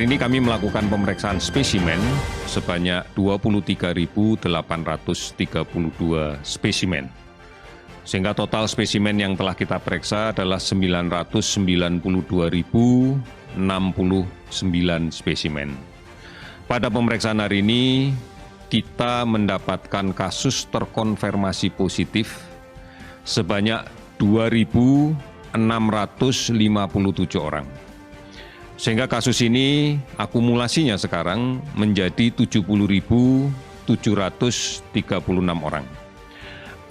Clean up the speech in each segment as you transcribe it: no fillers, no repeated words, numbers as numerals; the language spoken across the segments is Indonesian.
Hari ini kami melakukan pemeriksaan spesimen sebanyak 23.832 spesimen. Sehingga total spesimen yang telah kita periksa adalah 992.069 spesimen. Pada pemeriksaan hari ini, kita mendapatkan kasus terkonfirmasi positif sebanyak 2.657 orang. Sehingga kasus ini akumulasinya sekarang menjadi 70.736 orang.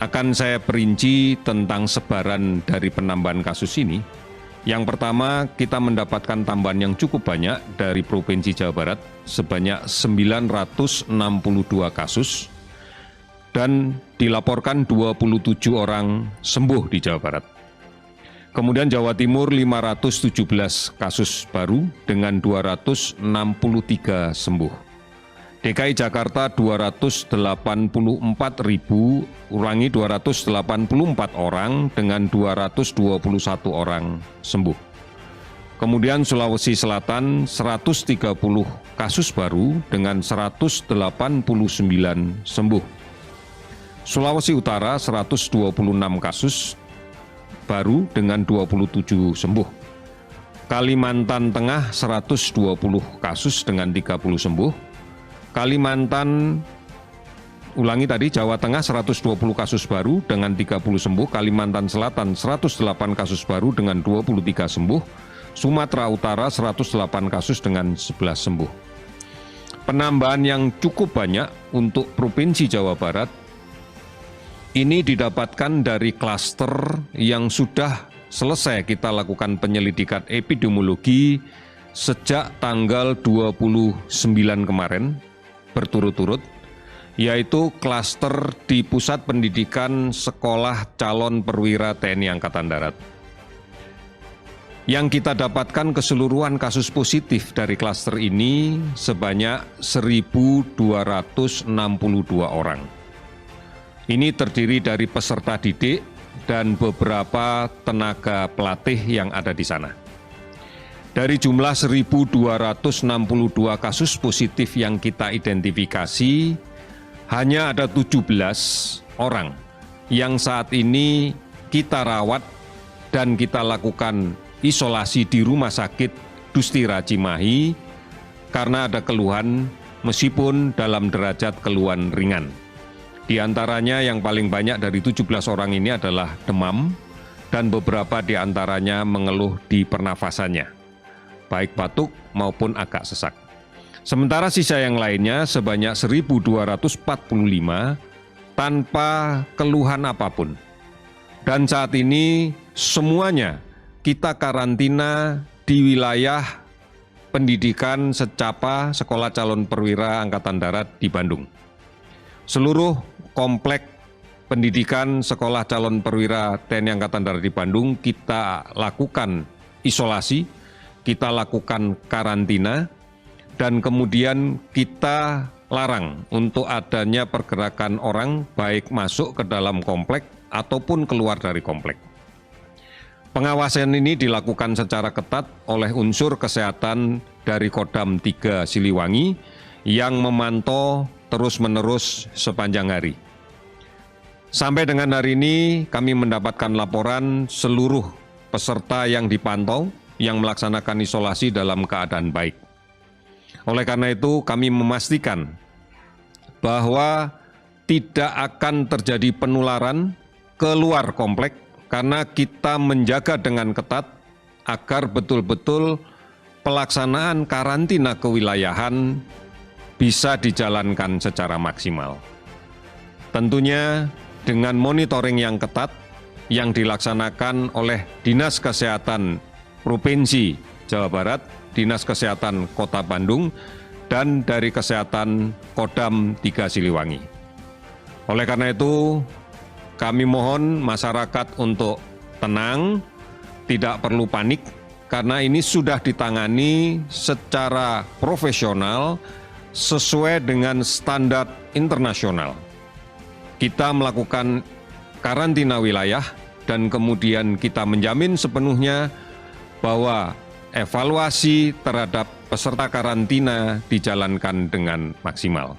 Akan saya perinci tentang sebaran dari penambahan kasus ini. Yang pertama, kita mendapatkan tambahan yang cukup banyak dari Provinsi Jawa Barat sebanyak 962 kasus dan dilaporkan 27 orang sembuh di Jawa Barat. Kemudian Jawa Timur 517 kasus baru dengan 263 sembuh. DKI Jakarta 284 orang dengan 221 orang sembuh. Kemudian Sulawesi Selatan 130 kasus baru dengan 189 sembuh. Sulawesi Utara 126 kasus baru dengan 27 sembuh. Kalimantan Tengah 120 kasus dengan 30 sembuh. Jawa Tengah 120 kasus baru dengan 30 sembuh, Kalimantan Selatan 108 kasus baru dengan 23 sembuh, Sumatera Utara 108 kasus dengan 11 sembuh. Penambahan yang cukup banyak untuk Provinsi Jawa Barat ini didapatkan dari klaster yang sudah selesai kita lakukan penyelidikan epidemiologi sejak tanggal 29 kemarin, berturut-turut, yaitu klaster di Pusat Pendidikan Sekolah Calon Perwira TNI Angkatan Darat. Yang kita dapatkan keseluruhan kasus positif dari klaster ini sebanyak 1.262 orang. Ini terdiri dari peserta didik dan beberapa tenaga pelatih yang ada di sana. Dari jumlah 1.262 kasus positif yang kita identifikasi, hanya ada 17 orang yang saat ini kita rawat dan kita lakukan isolasi di Rumah Sakit Dustira Cimahi karena ada keluhan meskipun dalam derajat keluhan ringan. Di antaranya yang paling banyak dari 17 orang ini adalah demam dan beberapa di antaranya mengeluh di pernafasannya, baik batuk maupun agak sesak. Sementara sisa yang lainnya sebanyak 1.245 tanpa keluhan apapun. Dan saat ini semuanya kita karantina di wilayah pendidikan Secapa Sekolah Calon Perwira Angkatan Darat di Bandung. Seluruh komplek pendidikan Sekolah Calon Perwira TNI Angkatan Darat di Bandung kita lakukan isolasi, kita lakukan karantina, dan kemudian kita larang untuk adanya pergerakan orang baik masuk ke dalam komplek ataupun keluar dari komplek. Pengawasan ini dilakukan secara ketat oleh unsur kesehatan dari Kodam 3 Siliwangi yang memantau terus-menerus sepanjang hari. Sampai dengan hari ini kami mendapatkan laporan seluruh peserta yang dipantau yang melaksanakan isolasi dalam keadaan baik. Oleh karena itu, kami memastikan bahwa tidak akan terjadi penularan keluar komplek karena kita menjaga dengan ketat agar betul-betul pelaksanaan karantina kewilayahan bisa dijalankan secara maksimal. Tentunya dengan monitoring yang ketat yang dilaksanakan oleh Dinas Kesehatan Provinsi Jawa Barat, Dinas Kesehatan Kota Bandung, dan dari Kesehatan Kodam 3 Siliwangi. Oleh karena itu, kami mohon masyarakat untuk tenang, tidak perlu panik, karena ini sudah ditangani secara profesional sesuai dengan standar internasional. Kita melakukan karantina wilayah dan kemudian kita menjamin sepenuhnya bahwa evaluasi terhadap peserta karantina dijalankan dengan maksimal.